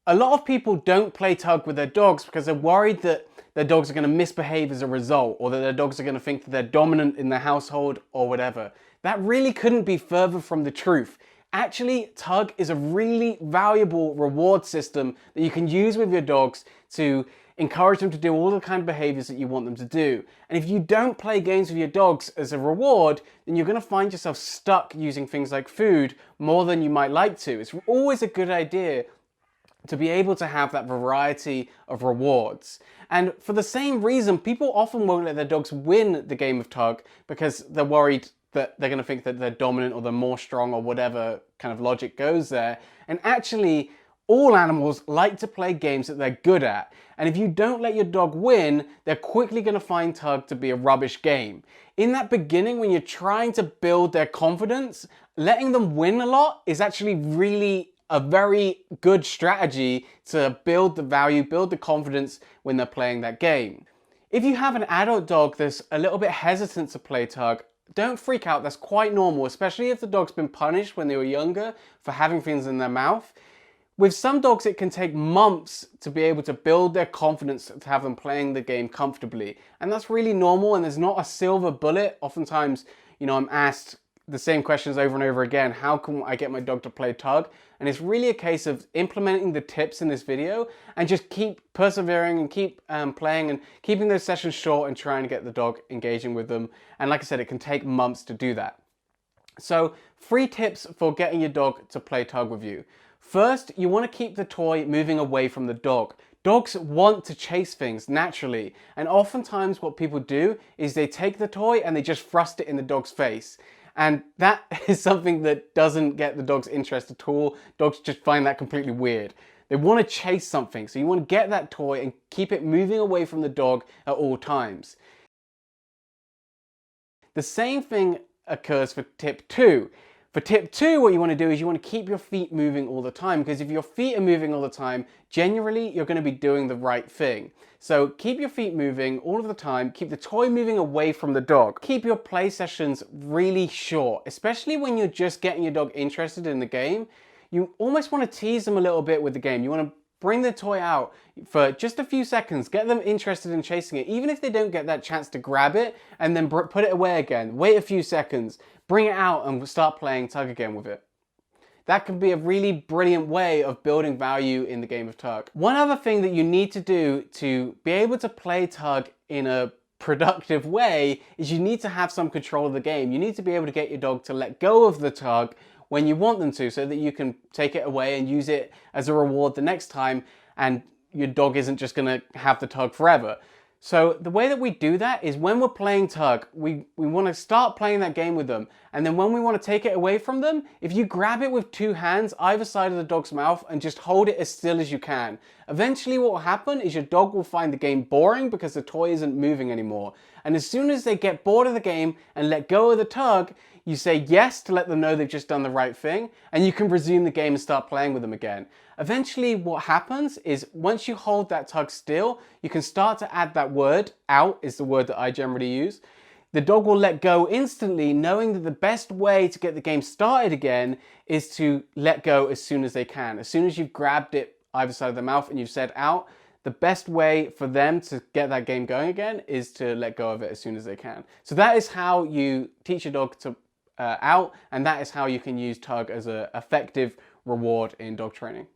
A lot of people don't play tug with their dogs because they're worried that their dogs are going to misbehave as a result, or that their dogs are going to think that they're dominant in the household or whatever. That really couldn't be further from the truth. Actually, tug is a really valuable reward system that you can use with your dogs to encourage them to do all the kind of behaviors that you want them to do. And if you don't play games with your dogs as a reward, then you're going to find yourself stuck using things like food more than you might like to. It's always a good idea to be able to have that variety of rewards. And for the same reason, people often won't let their dogs win the game of tug because they're worried that they're going to think that they're dominant or they're more strong or whatever kind of logic goes there. And actually, all animals like to play games that they're good at. And if you don't let your dog win, they're quickly going to find tug to be a rubbish game. In that beginning, when you're trying to build their confidence, letting them win a lot is actually really a very good strategy to build the value, build the confidence when they're playing that game. If you have an adult dog that's a little bit hesitant to play tug, don't freak out, that's quite normal, especially if the dog's been punished when they were younger for having things in their mouth. With some dogs, it can take months to be able to build their confidence to have them playing the game comfortably. And that's really normal, and there's not a silver bullet. Oftentimes, I'm asked the same questions over and over again. How can I get my dog to play tug? And it's really a case of implementing the tips in this video and just keep persevering and keep playing and keeping those sessions short and trying to get the dog engaging with them. And like I said, it can take months to do that. So 3 tips for getting your dog to play tug with you. First, you want to keep the toy moving away from the dog. Dogs want to chase things naturally, and oftentimes what people do is they take the toy and they just thrust it in the dog's face. And that is something that doesn't get the dog's interest at all. Dogs just find that completely weird. They want to chase something, so you want to get that toy and keep it moving away from the dog at all times. The same thing occurs for tip 2. For tip 2, what you want to do is you want to keep your feet moving all the time, because if your feet are moving all the time, generally you're going to be doing the right thing. So keep your feet moving all of the time, keep the toy moving away from the dog. Keep your play sessions really short, especially when you're just getting your dog interested in the game. You almost want to tease them a little bit with the game. You want to bring the toy out for just a few seconds, get them interested in chasing it, even if they don't get that chance to grab it, and then put it away again. Wait a few seconds, bring it out and start playing tug again with it. That can be a really brilliant way of building value in the game of tug. One other thing that you need to do to be able to play tug in a productive way is you need to have some control of the game. You need to be able to get your dog to let go of the tug when you want them to, so that you can take it away and use it as a reward the next time, and your dog isn't just going to have the tug forever. So the way that we do that is when we're playing tug, we want to start playing that game with them. And then when we want to take it away from them, if you grab it with 2 hands either side of the dog's mouth and just hold it as still as you can, eventually what will happen is your dog will find the game boring because the toy isn't moving anymore. And as soon as they get bored of the game and let go of the tug, you say yes to let them know they've just done the right thing, and you can resume the game and start playing with them again. Eventually what happens is once you hold that tug still, you can start to add that word, out is the word that I generally use. The dog will let go instantly, knowing that the best way to get the game started again is to let go as soon as they can. As soon as you've grabbed it either side of the mouth and you've said out, the best way for them to get that game going again is to let go of it as soon as they can. So that is how you teach your dog to out, and that is how you can use tug as an effective reward in dog training.